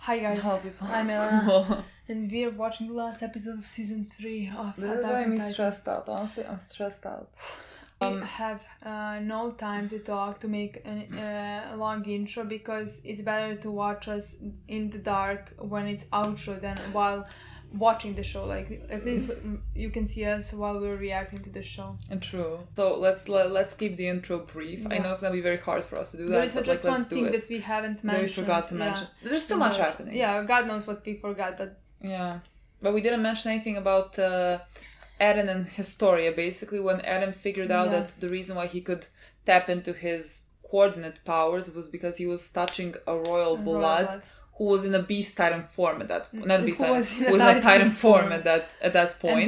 Hi guys, Hello people. I'm Elena, and we're watching the last episode of season 3 of This is why I'm stressed out. Honestly, I'm stressed out. We have no time to talk, to make a long intro, because it's better to watch us in the dark when it's outro than while watching the show. Like, at least you can see us while we're reacting to the show. And true. So let's keep the intro brief. Yeah. I know it's gonna be very hard for us to do that. There is just one thing that we haven't mentioned. We forgot to mention. Yeah. There's too much happening. Yeah, God knows what we forgot, but yeah, but we didn't mention anything about Eren and Historia. Basically, when Eren figured out that the reason why he could tap into his coordinate powers was because he was touching a royal blood. Who was in a beast titan form at that point? Not a beast titan. Who was in a titan form at that point? And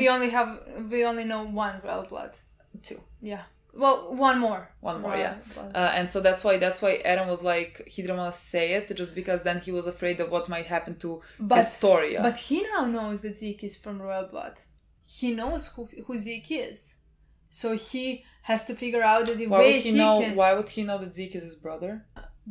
we only know one royal blood. 2. Yeah. Well, one more. Yeah. And so that's why Eren was like, he didn't want to say it just because then he was afraid of what might happen to Historia. But he now knows that Zeke is from royal blood. He knows who Zeke is. So he has to figure out that why would he know that Zeke is his brother?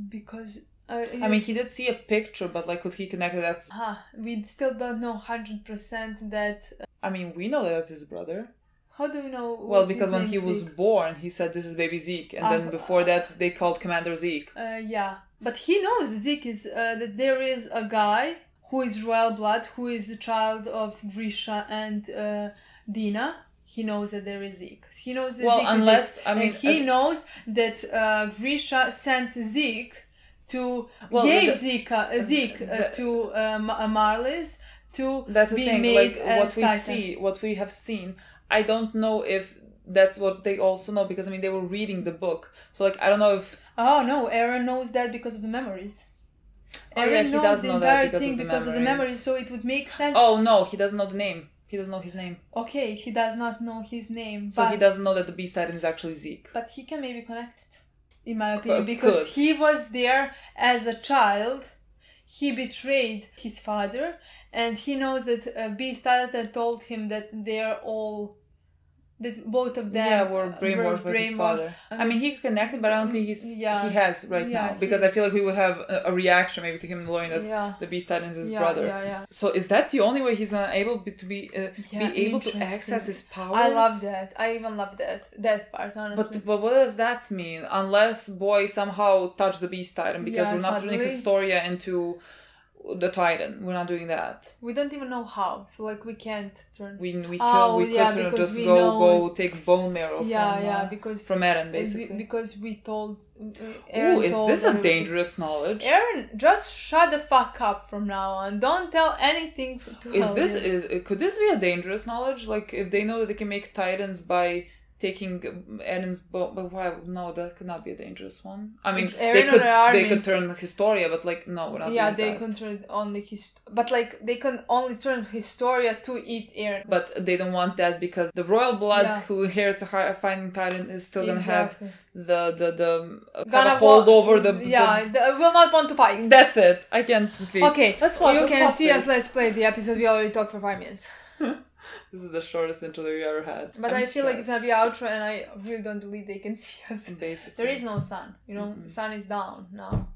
Because I mean, he did see a picture, but like, could he connect that? We still don't know 100% that. I mean, we know that that's his brother. How do we know? Well, because when he was born, he said, "This is baby Zeke," and then before that, they called Commander Zeke. Yeah, but he knows that Zeke is that there is a guy who is royal blood, who is the child of Grisha and Dina. He knows that there is Zeke. He knows that he knows that Grisha sent Zeke to Zeke to Marlies to that's the be thing. Made like what we have seen. I don't know if that's what they also know, because I mean they were reading the book. So like I don't know if. Oh no, Eren knows that because of the memories. Eren he does know that because of the memories. So it would make sense. Oh no, he doesn't know the name. He doesn't know his name. Okay, he does not know his name. So he doesn't know that the Beast Titan is actually Zeke. But he can maybe connect it. In my opinion, because he was there as a child, he betrayed his father, and he knows that Beast Titan told him that that both of them were brainwashed by his father. I mean, he connected, but I don't think he has now, because I feel like we would have a reaction maybe to him learning that the Beast Titan is his brother. So is that the only way he's able to be able to access his powers? I love that. I even love that part, honestly. But what does that mean? Unless Boy somehow touched the Beast Titan, because we're not turning Historia into the Titan. We're not doing that. We don't even know how. So like we can't turn. We could just go take bone marrow from Eren, basically. Because we told Eren. Ooh, is this a dangerous knowledge? Eren, just shut the fuck up from now on. Don't tell anything to could this be a dangerous knowledge? Like if they know that they can make Titans by taking Eren's bone, but why? No, that could not be a dangerous one. I mean, they could turn Historia, but like no, we're not. Yeah, they can turn only but like they can only turn Historia to eat Eren. But they don't want that, because the royal blood who inherits a fighting Titan is still gonna have the hold over the. Will not want to fight. That's it. I can't speak. Okay, let's watch. You can see us. Let's play the episode. We already talked for 5 minutes. This is the shortest intro that we ever had. But I feel like it's gonna be outro, and I really don't believe they can see us. Basically. There is no sun, you know? Sun is down now.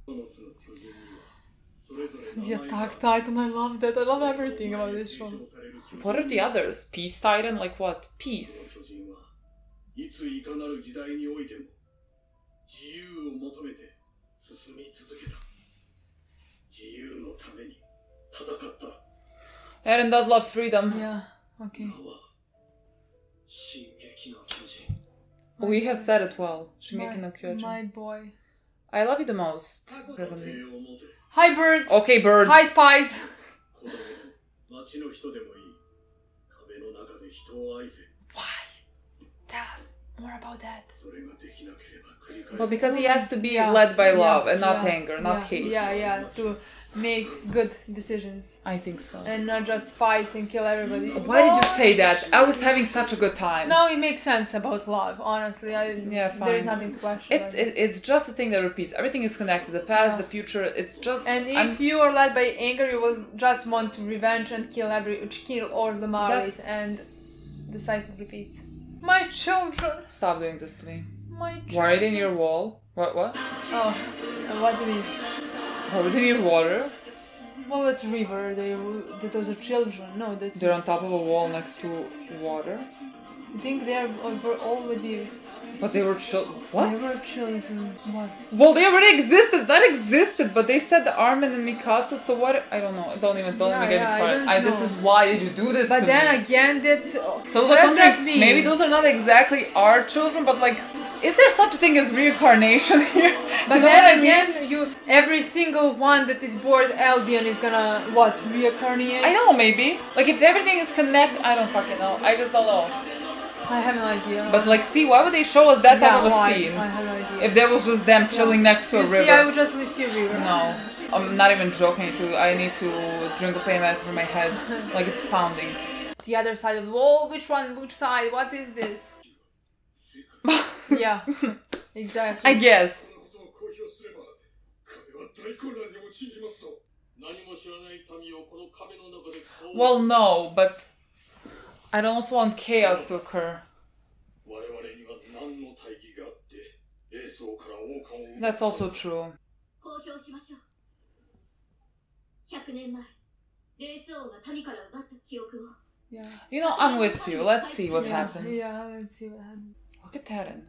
The Attack Titan, I love that. I love everything about this show. What are the others? Peace Titan? Like what? Peace. Eren does love freedom. Yeah, okay. We have said it well. Shingeki no Kyojin. My boy. I love you the most. Hi birds! Okay, birds. Hi spies! Why? Tell us more about that. Well, because he has to be led by love and not anger, not hate. To make good decisions. I think so. And not just fight and kill everybody. Why did you say that? I was having such a good time. No, it makes sense about love, honestly. Fine. There's nothing to question. It's just a thing that repeats. Everything is connected. The past, the future, it's just... And if you are led by anger, you will just want to revenge and kill all the Marlies, and the cycle repeats. My children! Stop doing this to me. My children. Why are they in your wall? What? Oh, what do you mean? Are we in your water? Well, what's river? Those are children. No, that's. They're on top of a wall next to water. I think they were already. But they were what? They were children. What? Well, they already existed. That existed, but they said Armin and Mikasa. So what? I don't know. Don't even get me started. This is why did you do this? But to then me? again, that's. So I was like wondering, maybe those are not exactly our children, but like, is there such a thing as reincarnation here? But then again, every single one that is born Eldian is gonna reincarnate? I know, maybe. Like if everything is connected, I don't fucking know. I just don't know. I have no idea. But like, see, why would they show us that type of a scene? I have no idea. If there was just them chilling next to a river. See, I would just see a river. No, I'm not even joking. I need to drink a pain medicine for my head. Like it's pounding. The other side of the wall. Which one? Which side? What is this? Yeah, exactly. I guess. Well, no, but I don't also want chaos to occur. That's also true. Yeah. You know, I'm with you. Let's see what happens. Yeah, let's see what happens. Look at Eren.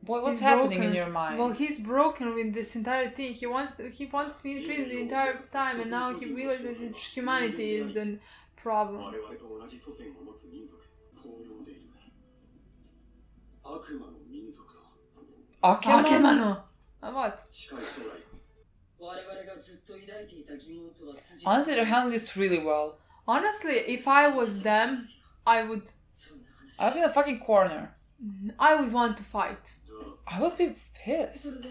Boy, what's happening in your mind? Well, he's broken with this entire thing. He wanted to be treated the entire time, and now he realizes that humanity is the problem. Akemano. What? Honestly, they're handling this really well. Honestly, if I was them, I'd be in a fucking corner. I would want to fight. I would be pissed.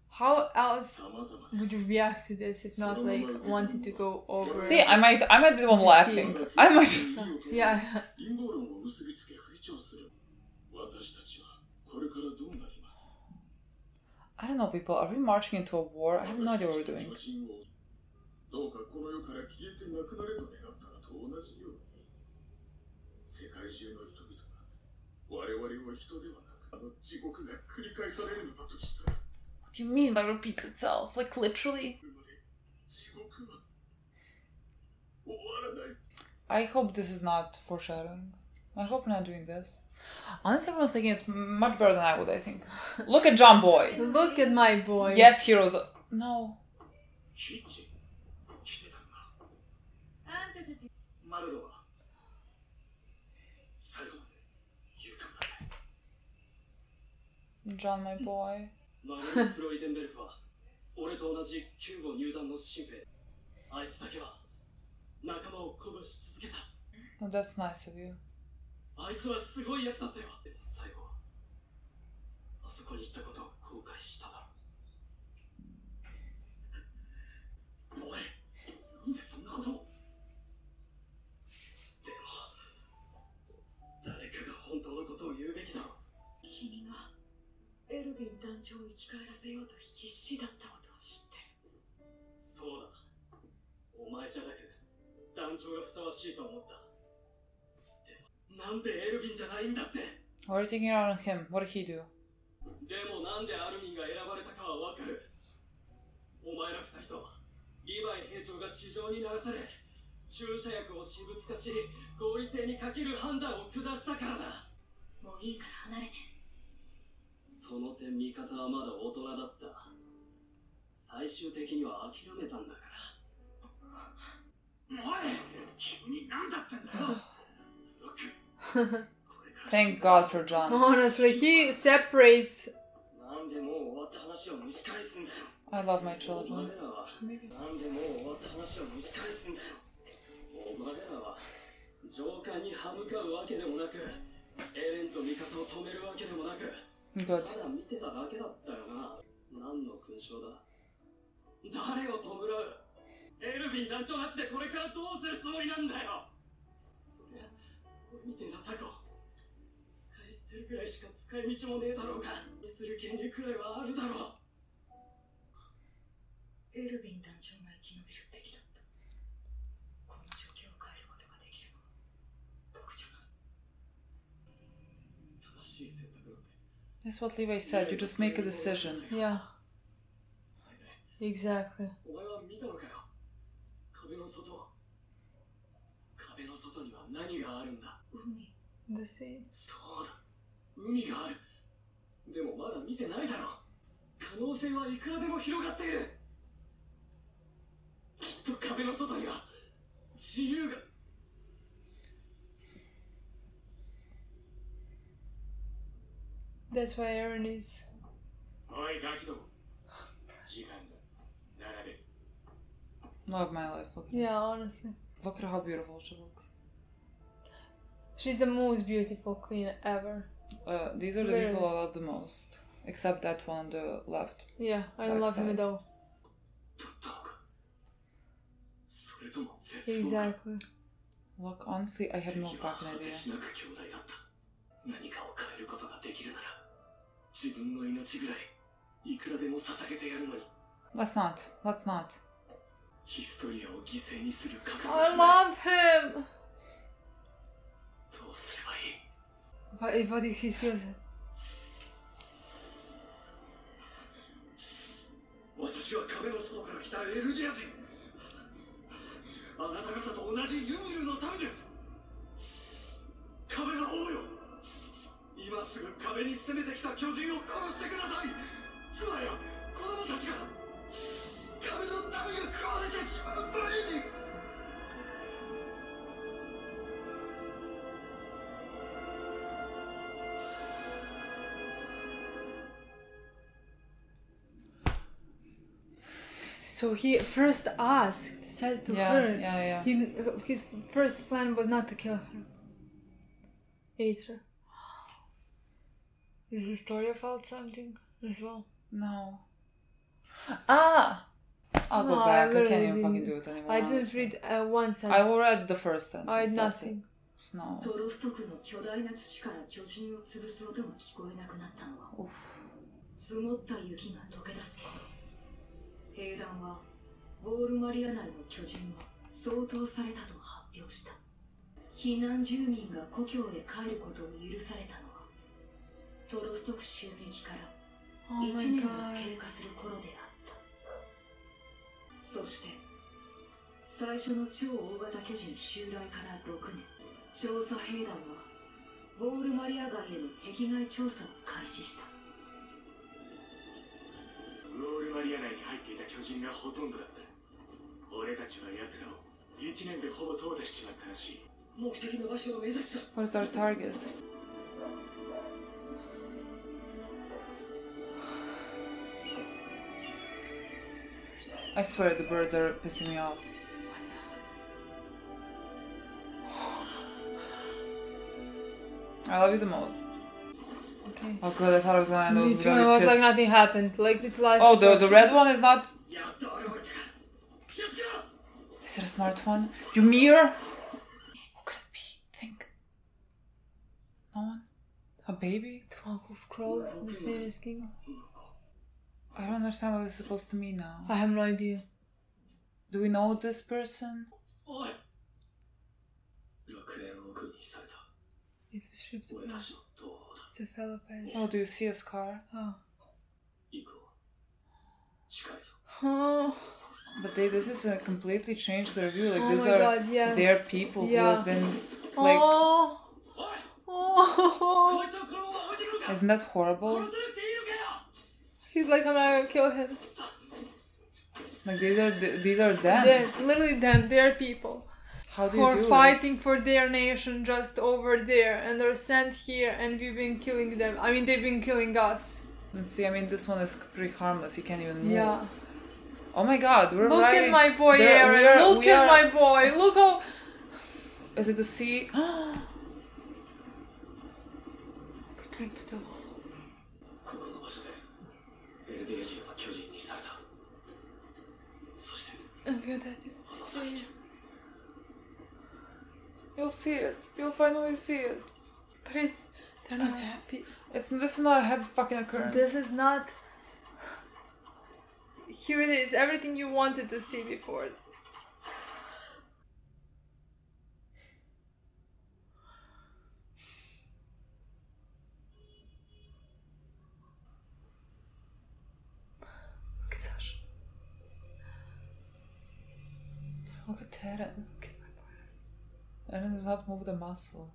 How else would you react to this if not like wanting to go over? See, I might be the one laughing. I might just. Yeah. I don't know, people. Are we marching into a war? I have no idea what we're doing. What do you mean by repeats itself? Like literally? I hope this is not foreshadowing. I hope we're not doing this. Honestly, everyone's thinking it's much better than I would, I think. Look at John Boy. Look at my boy. Yes, heroes. No. John, my boy. Oh, that's nice of you. What are you taking out on him? What did he do? Thank God for John. Honestly, he separates. I love my children. Good. That's what Levi said. You just make a decision. Yeah. Exactly. 壁の外。壁の外には何があるんだ。The sea. そうだ。海がある。でもまだ見てないだろう。可能性はいくらでも広がっている。きっと壁の外には自由が。That's why Aaron is. おいガキども。時間だ。並べ。 Love my life. Look at Yeah, honestly. Look at how beautiful she looks. She's the most beautiful queen ever. These are the Literally. people I love the most. Except that one on the left. Yeah, I don't love him at all. 取ったのか。それとも絶望か。 Exactly. Look, honestly, I have no 敵は fucking 果て idea. しなく強大だった。何かを変えることができるなら、自分の命ぐらいいくらでも捧げてやるのに。 Let's not. Let's not. ヒストリアを犠牲にする覚悟 I がない。 love him! どうすればいい。 What if he kills him? 私は壁の外から来たエルディア人。あなた方と同じユミルの民です。壁の王よ、今すぐ壁に攻めてきた巨人を殺してください。妻や子供たちが壁の民が食われてしまう前に。So he first said to her. Yeah. His first plan was not to kill her. Ate her. Is Victoria felt something as well? No. Ah! I'll go No, back. I can't literally even fucking didn't. do it anymore. I didn't honestly. read one I sentence. read the first sentence. I had that's it. nothing. Snow. トロスト区の巨大な土から巨人を潰す音が聞こえなくなったのは Oof. 積もった雪が溶け出す頃、兵団はウォールマリア内の巨人は掃討されたと発表した。避難住民が故郷へ帰ることを許されたのはトロスト区襲撃から Oh 1 my 年が god. 経過する頃であった。そして最初の超大型巨人襲来から6年、調査兵団はウォールマリア街への壁外調査を開始した。ウォールマリア内に入っていた巨人がほとんどだった。俺たちは奴らを1年でほぼ淘汰しちまったらしい。目的の場所を目指すぞ。 What is our target? I swear the birds are pissing me off. I love you the most. Okay. Oh god, I thought I was gonna end. I was Me too. gonna It be was like pissed. nothing happened. Like the last. Oh, the red one is not. やっと現れたか。気をつけろ。 Is it a smart one? Ymir? Who could it be? Think. No one? A baby? The one who crawls the same as King. I don't understand what it's supposed to mean now. I have no idea. Do we know this person? おい。楽園を奥にされた。 It was shipped 俺たちの同胞だ。 to Philippines. Oh, do you see a scar? Oh. 行こう。近いぞ。 Oh. But this is a completely changed their view. Like Oh these my are god, yes. their people who Yeah. have been like. Oh. おい。 Oh. こいつをこのまま置いてくるか。 Isn't that horrible? 殺さなくていいのかよ。 He's like, I'm not gonna kill him. Like these are them. They're literally them. They're people How do who you are do fighting it? for their nation just over there, and they're sent here, and we've been killing them. I mean, they've been killing us. Let's see. I mean, this one is pretty harmless. He can't even move. Yeah. Oh my god, we're Look riding. at my boy, There- we Aaron. are- Look we at are- my boy. Look how. Is it the sea? Return to the wall. ここの場所でエルディア人は巨人にされた。そして I'm good at this. You'll see it. You'll finally see it. But they're not happy. This is not a happy fucking occurrence. This is not. Here it is. Everything you wanted to see before. Look at Sasha. Look at Eren. Eren does not move the muscle.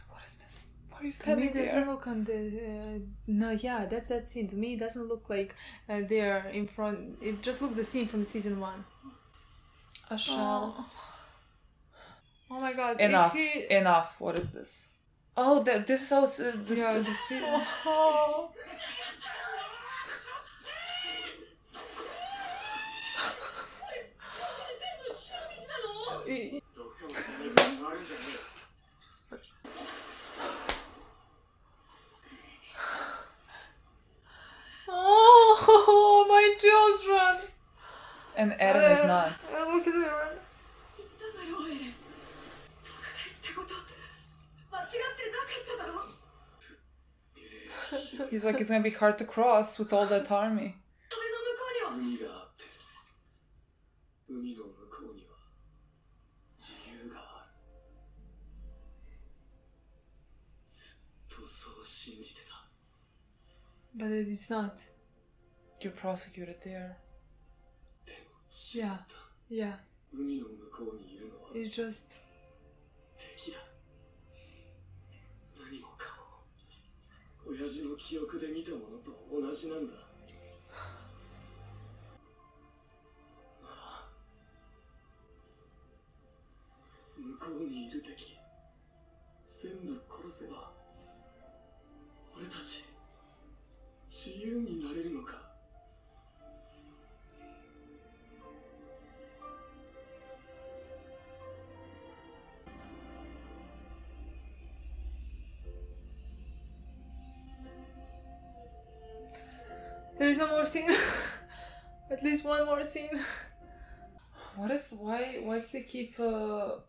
What is this? Why are you To me, standing it doesn't there? look on the. No, yeah, that's that scene. To me, it doesn't look like they're in front. It just looked the scene from season 1. A shell. Oh my god. Enough. If he... Enough. What is this? Oh, this is how... This, Yeah. the scene... Oh. I- 毒かもしれない部分があるんじゃねえ。 Oh, my children! And Eren is not. Look at Eren. 言っただろうエレン。僕が言ったこと間違ってなかっただろう。 He's like, it's gonna be hard to cross with all that army. 壁の向こうには海があって海の向こうには自由がある。ずっとそう信じてた。 But it's not. You're prosecuted there. でも違った。 Yeah. 海の向こうにいるのは It's just. 敵だ。何もかも親父の記憶で見たものと同じなんだ。ああ、向こうにいる敵全部殺せば俺たち自由になれるのか。 There is no more scene. At least one more scene. What is... Why do they keep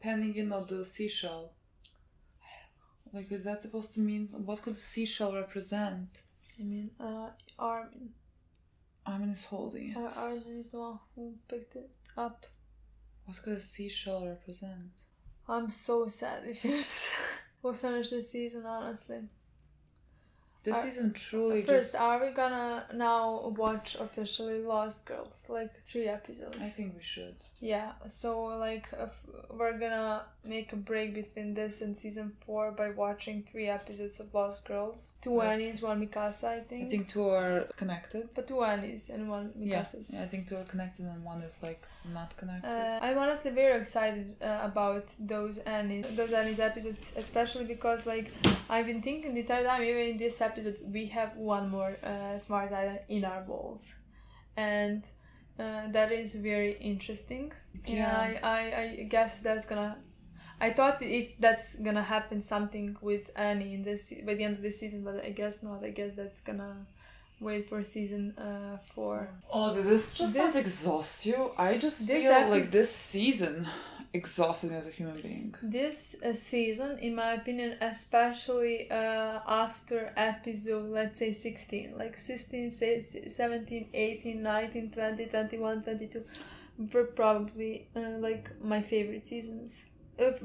panning in on the seashell? Like, is that supposed to mean... What could the seashell represent? I mean, Armin. Armin is holding it. Armin is the one who picked it up. What could a seashell represent? I'm so sad we finished this. We finished this season, honestly. This season truly First, just... are we gonna now watch officially Lost Girls? Like 3 episodes? I think we should. Yeah, so like we're gonna make a break between this and season 4 by watching 3 episodes of Lost Girls. 2 Right. Annies, 1 Mikasa, I think. I think 2 are connected. But 2 Annies and 1 Mikasa's. Yeah, I think 2 are connected and 1 is like not connected. I'm honestly very excited about those Annies episodes, especially because like I've been thinking the entire time, even in this episode, we have one more smart item in our bowls, and that is very interesting. Yeah. I guess that's gonna. I thought if that's gonna happen something with Annie in this by the end of this season, but I guess not. I guess that's gonna wait for season 4. Oh, did this just not This- exhaust you? I just this feel like episode- this season exhausted me as a human being. This season, in my opinion, especially after episode, let's say 16, like 16, 17, 18, 19, 20, 21, 22, were probably like my favorite seasons,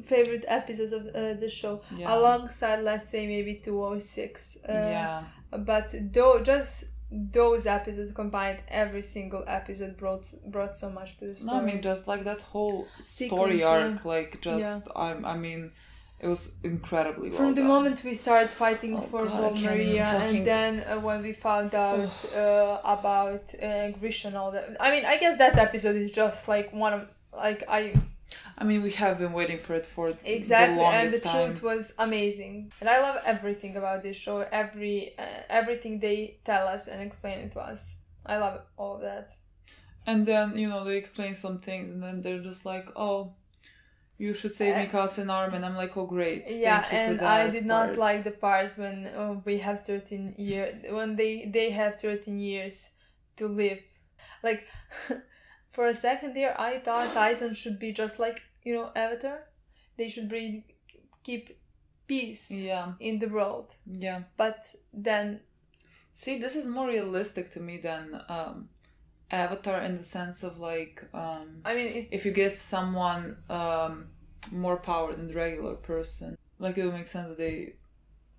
favorite episodes of the show, Yeah. alongside, let's say, maybe 206. Yeah. But though just those episodes combined, every single episode brought so much to the story. No, I mean, just like that whole Sequence, story arc, yeah. like, just, I mean, it was incredibly well From the done. moment we started fighting Oh for God, I can't even Maria, fucking- and then when we found out about Grisha and all that. I mean, I guess that episode is just like one of like I mean, we have been waiting for it for exactly, the and the longest time. truth was amazing. And I love everything about this show. Everything they tell us and explain it to us. I love all of that. And then, you know, they explain some things, and then they're just like, oh, you should save Mikasa and Armin. I'm like, oh, great. Yeah, Thank you and for that I did not part. like the part when we have 13 years, when they have 13 years to live. Like, for a second there, I thought Titan should be just like, you know, Avatar. They should keep peace Yeah, in the world. yeah. But then, See, this is more realistic to me than Avatar in the sense of like, I mean, if you give someone more power than the regular person, like it would make sense that they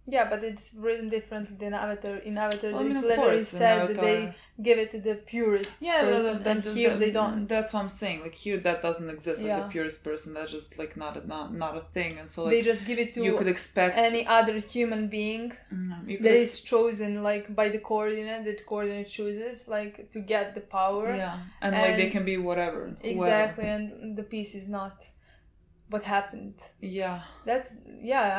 Yeah, but it's written differently than Avatar. In Avatar, Well, I mean, it's of literally course, in said that they Avatar- give it to the purest person, and here they don't. That's what I'm saying. Like here, that doesn't exist. Like Yeah. the purest person, that's just like not a thing. And so They like just give it to you could expect any other human being you could that is chosen like by the coordinate that coordinate chooses, like to get the power. yeah, and like they and- can be whatever. Whoever. Exactly, and the piece is not what happened. Yeah. That's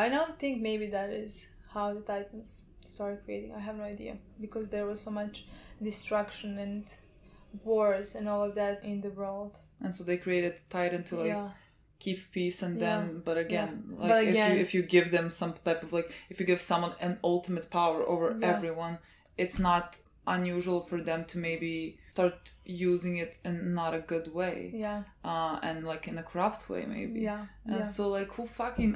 I don't think maybe that is how the Titans started creating. I have no idea, because there was so much destruction and wars and all of that in the world. And so they created Titan to like Yeah. keep peace, and Yeah. then but again, Yeah. like But again- if you give them some type of like, if you give someone an ultimate power over Yeah. everyone, it's not unusual for them to maybe start using it in not a good way, Yeah. and like in a corrupt way maybe. Yeah. And Yeah. so like who fucking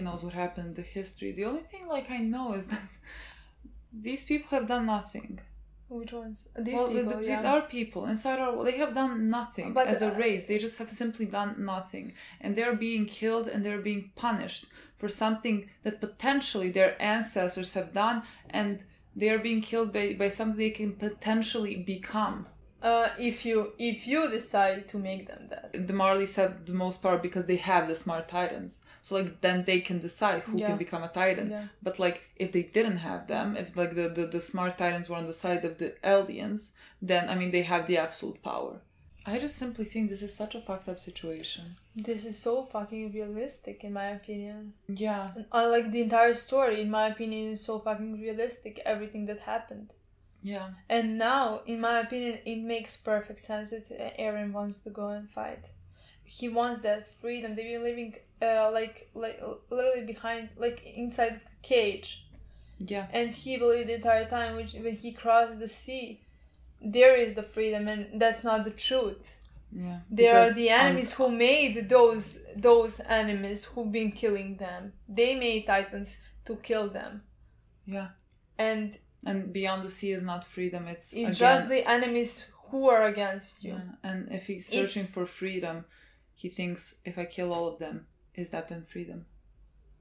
knows what happened in the history? The only thing like I know is that these people have done nothing. Which ones? These Well, people. our people inside our, they have done nothing But, as a race. They just have simply done nothing, and they're being killed and they're being punished for something that potentially their ancestors have done, and they are being killed by something they can potentially become. If you decide to make them that. The Marleys have the most power because they have the smart Titans. So like then they can decide who Yeah. can become a Titan. Yeah. But like if they didn't have them, if like the smart Titans were on the side of the Eldians, then I mean they have the absolute power. I just simply think this is such a fucked up situation. This is so fucking realistic, in my opinion. Yeah. Like the entire story, in my opinion, is so fucking realistic. Everything that happened. Yeah. And now, in my opinion, it makes perfect sense that Eren wants to go and fight. He wants that freedom. They've been living like literally behind, like inside of the cage. Yeah. And he believed the entire time, which when he crossed the sea, there is the freedom, and that's not the truth. Yeah. There are Because the enemies who made those enemies who've been killing them. They made Titans to kill them. Yeah. And And beyond the sea is not freedom. It's it's again, just the enemies who are against you. yeah. And if he's searching for freedom, he thinks if I kill all of them, is that then freedom?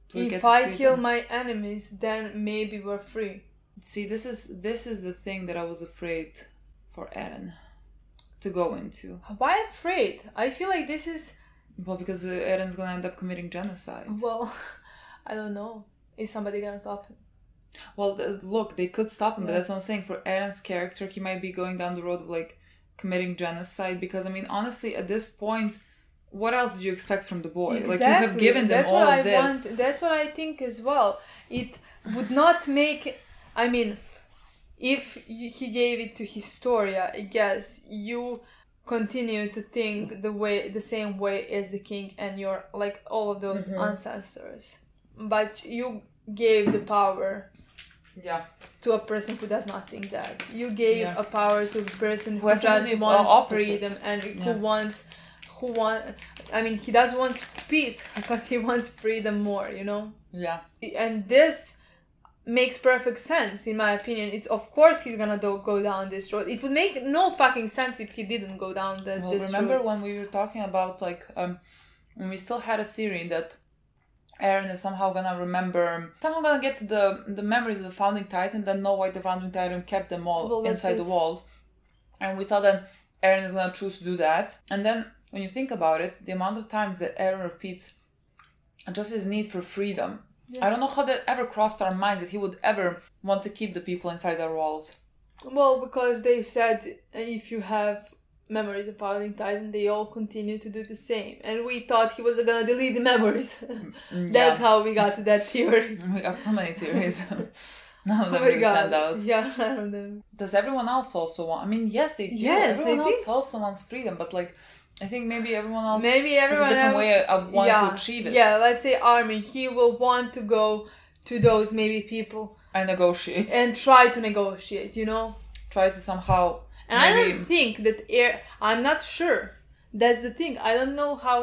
Do get If the I freedom? kill my enemies, then maybe we're free. See, this is the thing that I was afraid for Eren to go into. Why afraid? I feel like this is... Well, because Eren's gonna end up committing genocide. Well, I don't know. Is somebody gonna stop him? Well, look, they could stop him, but Yeah. that's what I'm saying. For Eren's character, he might be going down the road of like committing genocide. Because I mean, honestly, at this point, what else did you expect from the boy? Like you have given them That's all what of I this. want. That's what I think as well. It would not make... I mean, if he gave it to Historia, I guess you continue to think the same way as the king and your, like, all of those ancestors. But you gave the power Yeah. to a person who does not think that. You gave Yeah. a power to a person who has just the wants opposite. freedom and Yeah. who want. I mean, he does want peace, but he wants freedom more. You know. Yeah. And this makes perfect sense, in my opinion. It's of course he's gonna go down this road. It would make no fucking sense if he didn't go down Well, this remember road. when we were talking about like when we still had a theory that Eren is somehow gonna get to the memories of the founding Titan, then know why the founding Titan kept them all Well, that's inside the it. walls, and we thought that Eren is gonna choose to do that. And then when you think about it, the amount of times that Eren repeats just his need for freedom, I don't know how that ever crossed our minds that he would ever want to keep the people inside their walls. Well, because they said if you have memories of Founding Titan, they all continue to do the same. And we thought he was gonna delete the memories. That's how we got to that theory. We got so many theories. None of Oh them my really panned god. out. Yeah, none of them. Does everyone else also want? I mean, yes, they do. Yes, everyone I else think- also wants freedom, but like, I think maybe everyone else Maybe has a everyone different else, way of wanting to achieve it. Yeah, let's say Armin, he will want to go to those maybe people And negotiate. and try to negotiate, you know? Try to somehow. And maybe, I don't think that I'm not sure. That's the thing. I don't know how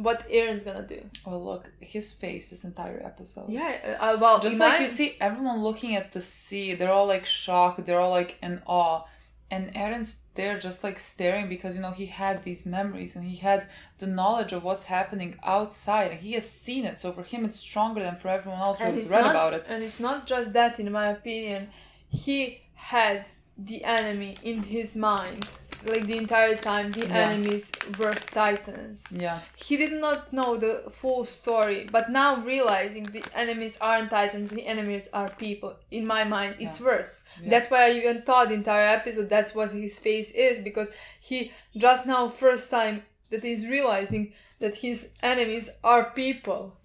what Aaron's gonna do. Well, look, his face this entire episode. Yeah, well, Just like you see everyone looking at the sea, they're all like shocked, they're all like in awe. And Eren's there just like staring because, you know, he had these memories and he had the knowledge of what's happening outside and he has seen it. So for him, it's stronger than for everyone else who has read about it. And it's not just that, in my opinion. He had the enemy in his mind. Like the entire time, the enemies were Titans. Yeah. He did not know the full story, but now realizing the enemies aren't Titans, the enemies are people. In my mind, it's worse. Yeah. That's why I even thought the entire episode that's what his face is, because he just now, first time that he's realizing that his enemies are people.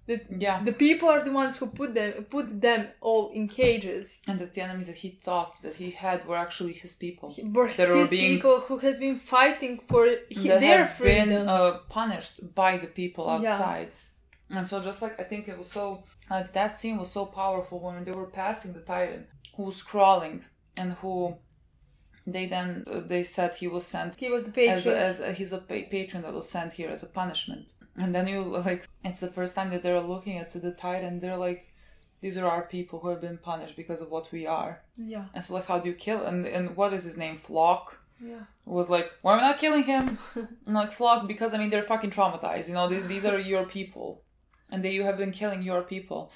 The people are the ones who put them all in cages, and that the enemies that he thought that he had were actually his people. People who has been fighting for their freedom, been punished by the people outside. Yeah. And so, just like I think it was so like that scene was so powerful when they were passing the Titan, who was crawling and who. They said he was sent. He was the patron. He's a patron that was sent here as a punishment. And then you like, it's the first time that they're looking at the Titan. They're like, these are our people who have been punished because of what we are. Yeah. And so like, how do you kill? And what is his name? Flock. Yeah. Was like, why are we not killing him? And like Flock, because I mean they're fucking traumatized. You know, these are your people, and you have been killing your people.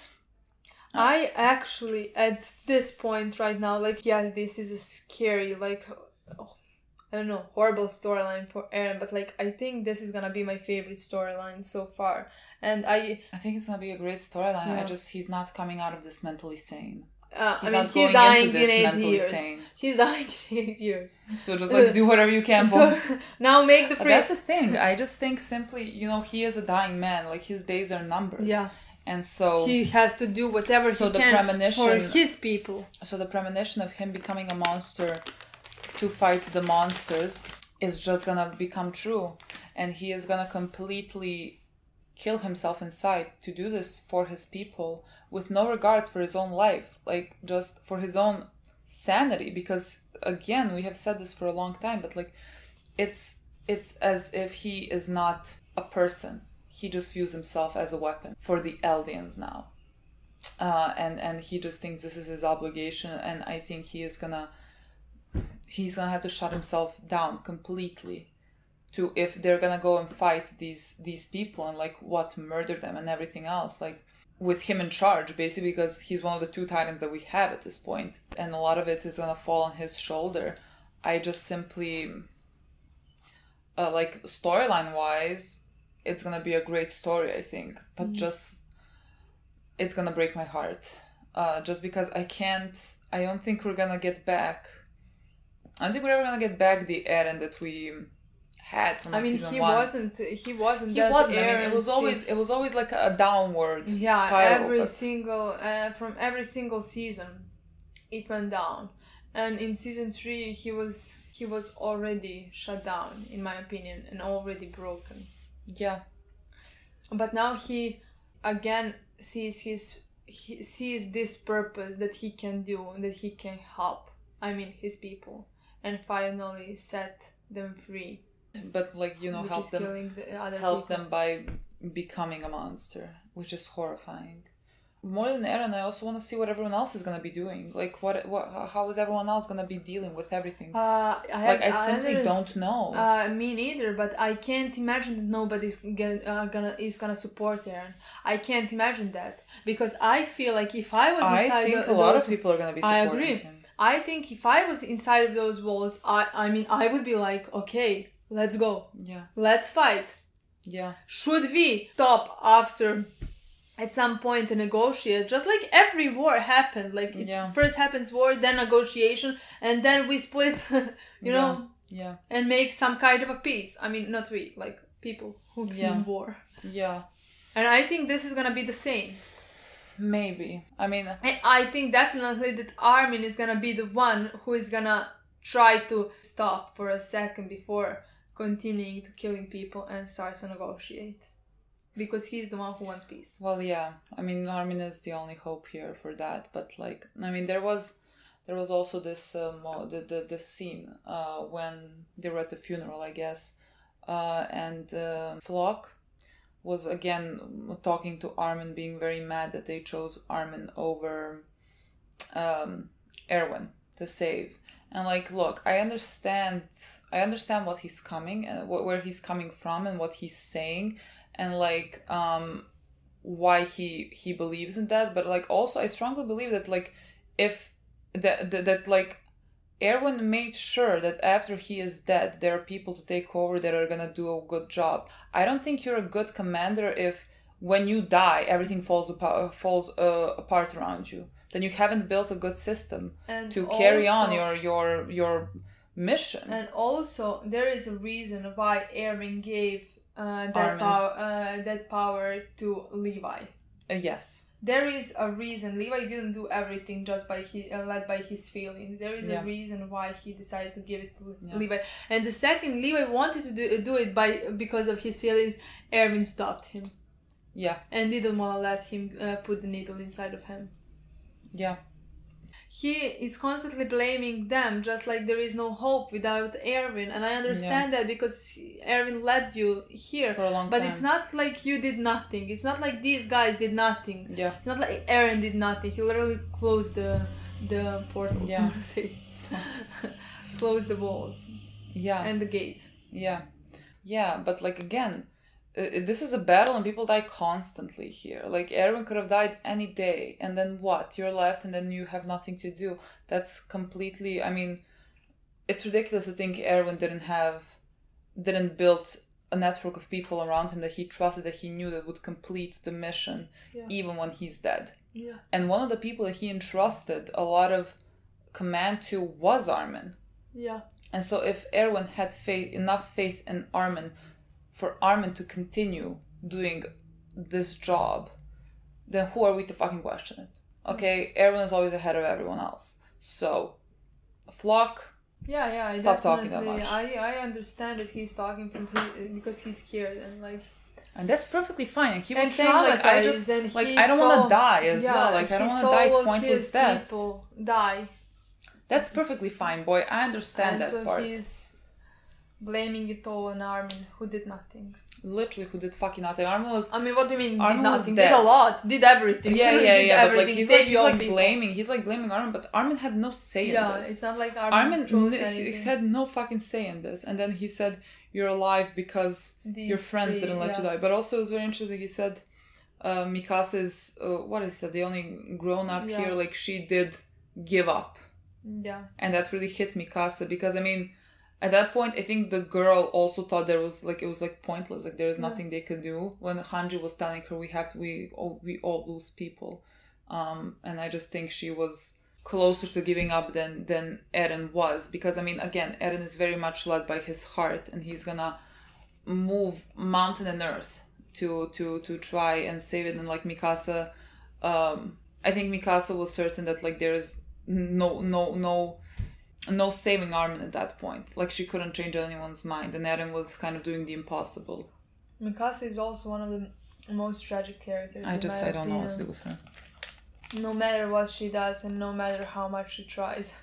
I actually, at this point right now, like, yes, this is a scary, like, I don't know, horrible storyline for Eren, but, like, I think this is gonna be my favorite storyline so far. And I think it's gonna be a great storyline. Yeah. He's not coming out of this mentally sane. He's dying in 8 years. He's dying in 8 years. So just, like, do whatever you can. Now make the free... That's the thing. I just think simply, you know, he is a dying man. Like, his days are numbered. Yeah. And so he has to do whatever he can for his people. So the premonition of him becoming a monster to fight the monsters is just gonna become true. And he is gonna completely kill himself inside to do this for his people with no regard for his own life. Like, just for his own sanity. Because, again, we have said this for a long time, but, like, it's as if he is not a person. He just views himself as a weapon for the Eldians now. And he just thinks this is his obligation, and I think he's gonna have to shut himself down completely to, if they're gonna go and fight these people and like murder them and everything else, like with him in charge, basically, because he's one of the 2 Titans that we have at this point, and a lot of it is gonna fall on his shoulder. I just simply like, storyline wise, it's gonna be a great story, I think, but just it's gonna break my heart, just because I don't think we're gonna get back. I don't think we're ever gonna get back the Eren that we had from season 1. He wasn't. It was always like a downward spiral. From every single season, it went down, and in season 3 he was already shut down, in my opinion, and already broken. Yeah. But now he again sees this purpose that he can do, that he can help, his people, and finally set them free. But, like, you know, help them by becoming a monster, which is horrifying. More than Eren, I also want to see what everyone else is going to be doing. Like, how is everyone else going to be dealing with everything? I simply don't know. Me neither, but I can't imagine that nobody's gonna support Eren. I can't imagine that, because I feel like if I was inside, I think a lot of people are going to be supporting him. I think if I was inside of those walls, I would be like, okay, let's go. Yeah. Let's fight. Yeah. Should we stop after... at some point to negotiate, just like every war happened. Like, first happens war, then negotiation, and then we split, you know? Yeah. And make some kind of a peace. Not we, like people who be in war. Yeah. And I think this is gonna be the same. Maybe. I think definitely that Armin is gonna be the one who is gonna try to stop for a second before continuing to killing people and start to negotiate. Because he's the one who wants peace. Well, yeah. Armin is the only hope here for that. But, like, there was also this the scene when they were at the funeral, I guess, and Flock was again talking to Armin, being very mad that they chose Armin over Erwin to save. And like, look, I understand what he's coming and where he's coming from and what he's saying, and like why he believes in that. But like, also I strongly believe that like, if that like Erwin made sure that after he is dead, there are people to take over that are gonna do a good job. I don't think you're a good commander if when you die everything falls apart around you. Then you haven't built a good system And to carry also- on your mission. And also, there is a reason why Erwin gave Armin. that power to Levi. Yes. There is a reason. Levi didn't do everything just by led by his feelings. There is Yeah. a reason why he decided to give it to Yeah. Levi. And the second Levi wanted to do it because of his feelings, Erwin stopped him Yeah. and didn't want to let him put the needle inside of him. Yeah. He is constantly blaming them, just like there is no hope without Erwin. And I understand that because Erwin led you here. For a long But time. it's not like you did nothing. It's not like these guys did nothing. Yeah. It's not like Eren did nothing. He literally closed the portals. Yeah. I want to say. Closed the walls Yeah. and the gates. Yeah. Yeah, but like again, this is a battle and people die constantly here. Like Erwin could have died any day, and then what? You're left and then you have nothing to do. That's completely, I mean, it's ridiculous to think Erwin didn't build a network of people around him that he trusted, that he knew that would complete the mission even when he's dead. Yeah. And one of the people that he entrusted a lot of command to was Armin. Yeah. And so if Erwin had enough faith in Armin for Armin to continue doing this job, then who are we to fucking question it? Okay, Erwin is always ahead of everyone else. So, Flock, Yeah. Stop talking that definitely- much. I understand that he's talking because he's scared and like. and that's perfectly fine. And he was And saying like, I just traumatized, and like he I don't want saw- to die as yeah, well. Like I don't he want to saw die all of pointless his death. people die. That's perfectly fine, boy. I understand And that so part. he's blaming it all on Armin, who did nothing. Literally, who did fucking nothing? Armin was. I mean, what do you mean Armin did was nothing? dead. Did a lot. Did everything. Yeah, Did but like everything, he's saved like people. blaming. He's like blaming Armin, but Armin had no say in Yeah, this. it's not like Armin chose he anything. had no fucking say in this, and then he said you're alive because These your friends three, didn't let you yeah. die. But also it was very interesting. He said Mikasa is what he said, the only grown up Yeah. here. Like she did give up, Yeah. and that really hit Mikasa because I mean, at that point I think the girl also thought it was like pointless. Like there is nothing they could do. When Hanji was telling her we all lose people, and I just think she was closer to giving up than Eren was, because I mean again Eren is very much led by his heart and he's gonna move mountain and earth to try and save it. And like Mikasa, I think Mikasa was certain that like there is no saving Armin at that point. Like she couldn't change anyone's mind, and Eren was kind of doing the impossible. Mikasa is also one of the most tragic characters. I in don't my know what to do opinion. with her. No matter what she does and no matter how much she tries,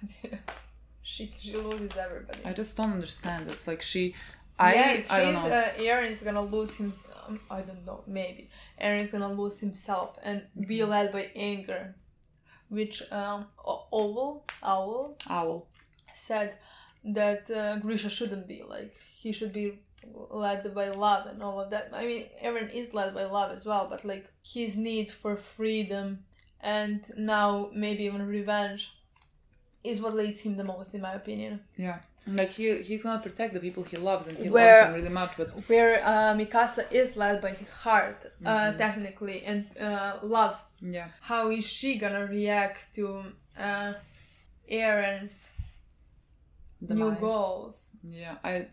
she loses everybody. I just don't understand this. Like she, Yes, I don't she's know. Eren is gonna lose himself. I don't know, maybe Eren is gonna lose himself and be led by anger, which Owl said that Grisha shouldn't be like. He should be led by love and all of that. I mean, Eren is led by love as well, but like his need for freedom and now maybe even revenge is what leads him the most, in my opinion. Yeah, like he's gonna protect the people he loves, and he Where- loves them really much. But Where Mikasa is led by heart, technically, and love. yeah, How is she gonna react to Eren's new Demise. goals? Yeah, I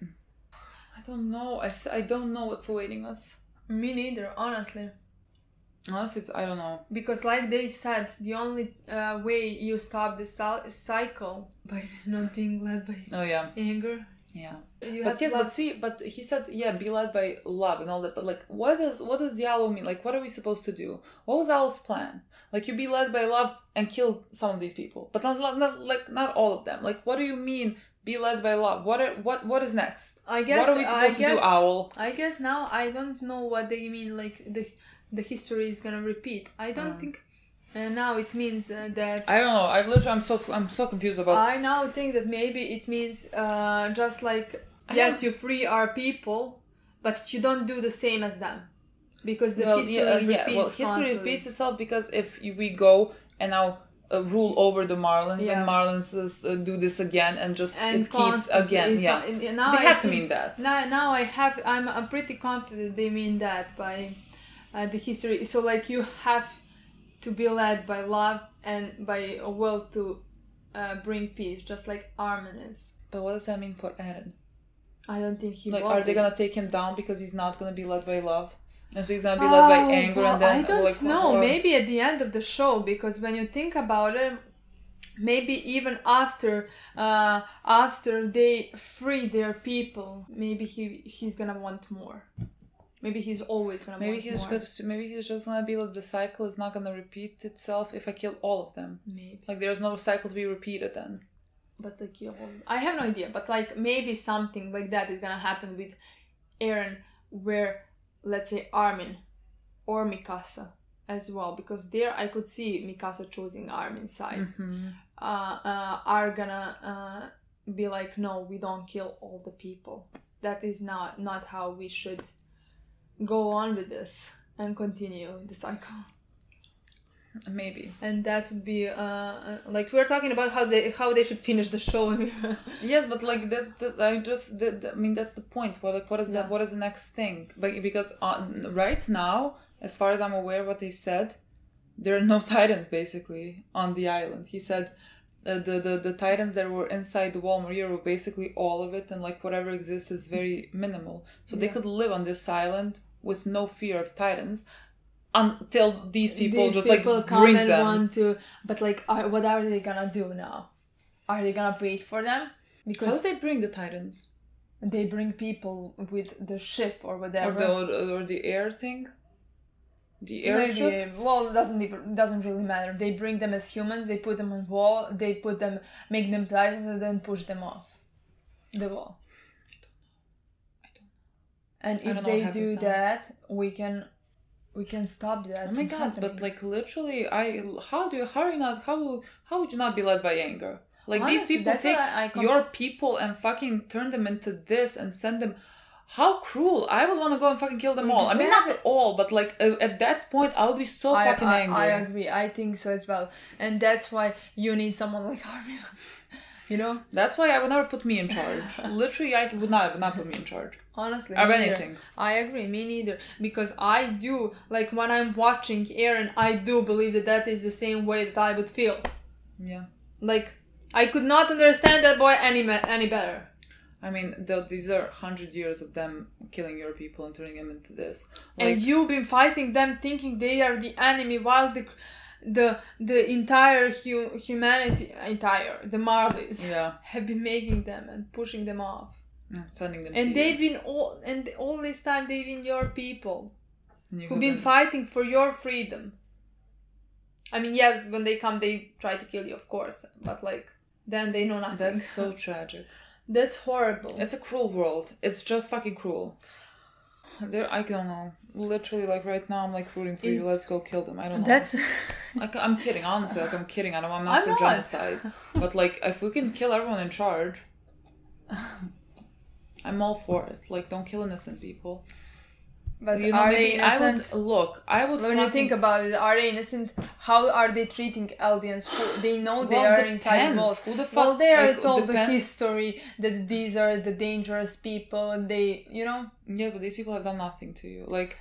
don't know. I don't know what's awaiting us. Me neither, honestly. Honestly, I don't know. Because like they said, the only way you stop the cycle by not being led by Oh yeah, anger. yeah. You But have yes, to love. but he said, yeah, be led by love and all that. But like, what does the owl mean? Like, what are we supposed to do? What was Owl's plan? Like, you be led by love and kill some of these people, but not all of them. Like, what do you mean? Be led by love. What is next? I guess. What are we supposed to do, Owl? I guess now I don't know what they mean. Like the history is gonna repeat. I don't think. And now it means that I don't know. I'm so confused about. I now think that maybe it means just like yes, you free our people, but you don't do the same as them, because the history repeats history constantly. repeats itself, because if we go and now rule over the Marlins, and Marlins do this again, and just it keeps again. They have to mean that. Now I'm pretty confident they mean that by the history. So like you have to be led by love and by a will to bring peace, just like Armin is. But what does that mean for Eren? I don't think he like. will Are they be. gonna take him down because he's not gonna be led by love, and so he's gonna be led by anger, well, and then I don't like, know. Maybe at the end of the show, because when you think about it, maybe even after they free their people, maybe he's gonna want more. Maybe he's always gonna want more. Maybe he's just gonna be like, the cycle is not gonna repeat itself if I kill all of them. Maybe. Like there's no cycle to be repeated then. But like I have no idea. But like maybe something like that is gonna happen with Eren, where let's say Armin or Mikasa as well, because there I could see Mikasa choosing Armin's side. Are gonna be like, no, we don't kill all the people. That is not how we should go on with this and continue the cycle. Maybe. And that would be like we're talking about how they should finish the show. Yes, but like I mean that's the point. What is that? What is the next thing? But because right now, as far as I'm aware, what they said, there are no Titans basically on the island. He said the Titans that were inside the Wall Maria were basically all of it, and like whatever exists is very minimal. So they could live on this island with no fear of Titans. Until these people come bring and them. Want to, but like, what are they gonna do now? Are they gonna wait for them? Because how do they bring the Titans? They bring people with the ship or whatever, or the air thing. The airship. Well, it doesn't really matter. They bring them as humans. They put them on wall. They make them Titans, and then push them off the wall. I don't know. And if they do that, we can stop that. Oh my god! But like literally, how would you not be led by anger? Like honestly, these people take your people and fucking turn them into this and send them. How cruel! I would want to go and fucking kill them all. I mean, not all, but like at that point, I would be so fucking angry. I agree. I think so as well, and that's why you need someone like Armin. You know. That's why I would never put me in charge. Literally, I would not put me in charge. Honestly, of anything. I agree, me neither. Because I do, like when I'm watching Eren, I do believe that is the same way that I would feel. Yeah. Like, I could not understand that boy any better. I mean, these are 100 years of them killing your people and turning them into this. Like, and you've been fighting them thinking they are the enemy, while the entire humanity, the Marleys, have been making them and pushing them off. Sending them and they've been all this time they've been your people who've been fighting for your freedom. I mean, yes, when they come they try to kill you, of course, but like then they know nothing. That's so tragic. That's horrible. It's a cruel world. It's just fucking cruel. I don't know. Literally, like right now, I'm like rooting for you. Let's go kill them. I don't know. That's. Like I'm kidding. Honestly, like I'm kidding. I'm not for genocide. But like, if we can kill everyone in charge. I'm all for it. Like, don't kill innocent people. But are they innocent? I would. When you think about it, are they innocent? How are they treating Eldians? They know they are inside the walls. Who the fuck? Well, they are told the history that these are the dangerous people, and they, you know. Yes, but these people have done nothing to you. Like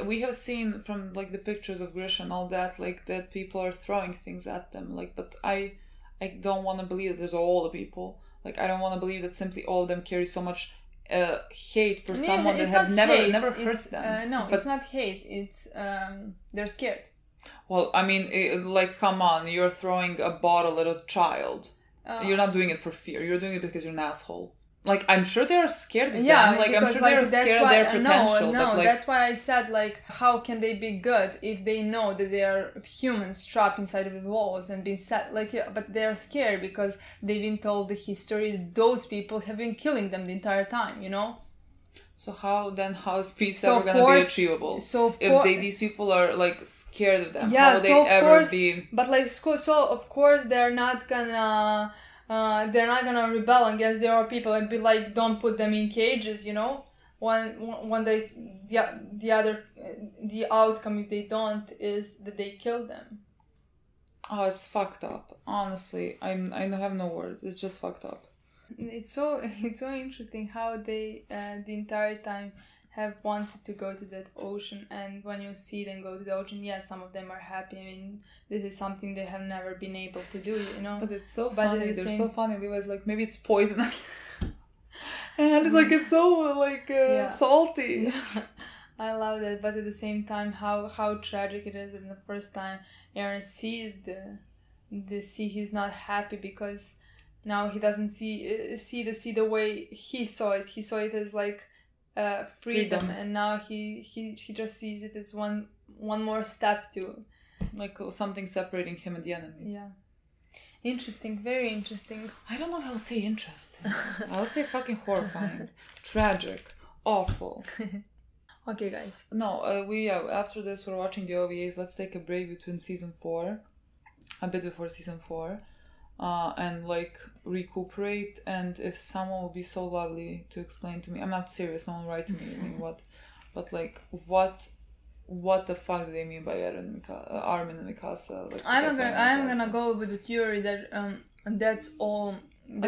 we have seen from like the pictures of Grisha and all that, like that people are throwing things at them. Like, but I don't want to believe that there's all the people. Like, I don't want to believe that simply all of them carry so much hate for someone that have never hurt them. No, it's not hate. It's they're scared. Well, I mean, like, come on, you're throwing a bottle at a child. You're not doing it for fear. You're doing it because you're an asshole. Like, I'm sure they are scared of them. Like, I'm sure they're scared of their potential. No, but, like, that's why I said, like, how can they be good if they know that they are humans trapped inside of the walls and being set, like, but they're scared because they've been told the history that those people have been killing them the entire time, you know? So how is peace So ever of gonna be course- achievable? So of If course, these people are like scared of them, yeah, how would so they of ever course, be? but like so of course they're not gonna rebel against the other people and be like, don't put them in cages, you know. When they the outcome if they don't is that they kill them. Oh, it's fucked up. Honestly, I have no words. It's just fucked up. It's so interesting how they the entire time have wanted to go to that ocean, and when you see them go to the ocean, yes, some of them are happy. I mean, this is something they have never been able to do, you know. But it's so But at funny. the They're same- so funny. Levi's like, maybe it's poison. And it's like, it's so like Yeah. salty. Yeah. I love that, but at the same time, how tragic it is. And the first time Eren sees the sea, he's not happy because now he doesn't see the sea the way he saw it. He saw it as like freedom, and now he just sees it as one more step to Like something separating him and the enemy. yeah. Interesting, very interesting. I don't know if I would say interesting. I would say fucking horrifying, tragic, awful. Okay, guys. No, after this we're watching the OVAs. Let's take a break between season 4, a bit before season 4, and like recuperate. And if someone would be so lovely to explain to me, I'm not serious. No one write to me. I mean, but like what the fuck do they mean by Armin and Mikasa? Like, I'm gonna go with the theory that that's all.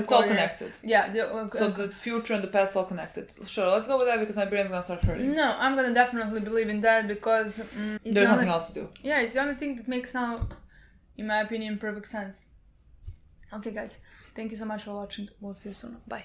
It's all connected. Yeah. So the future and the past all connected. Sure, let's go with that because my brain's gonna start hurting. No, I'm gonna definitely believe in that because There's nothing else to do. Yeah, it's the only thing that makes now, in my opinion, perfect sense. Okay, guys, thank you so much for watching. We'll see you soon. Bye.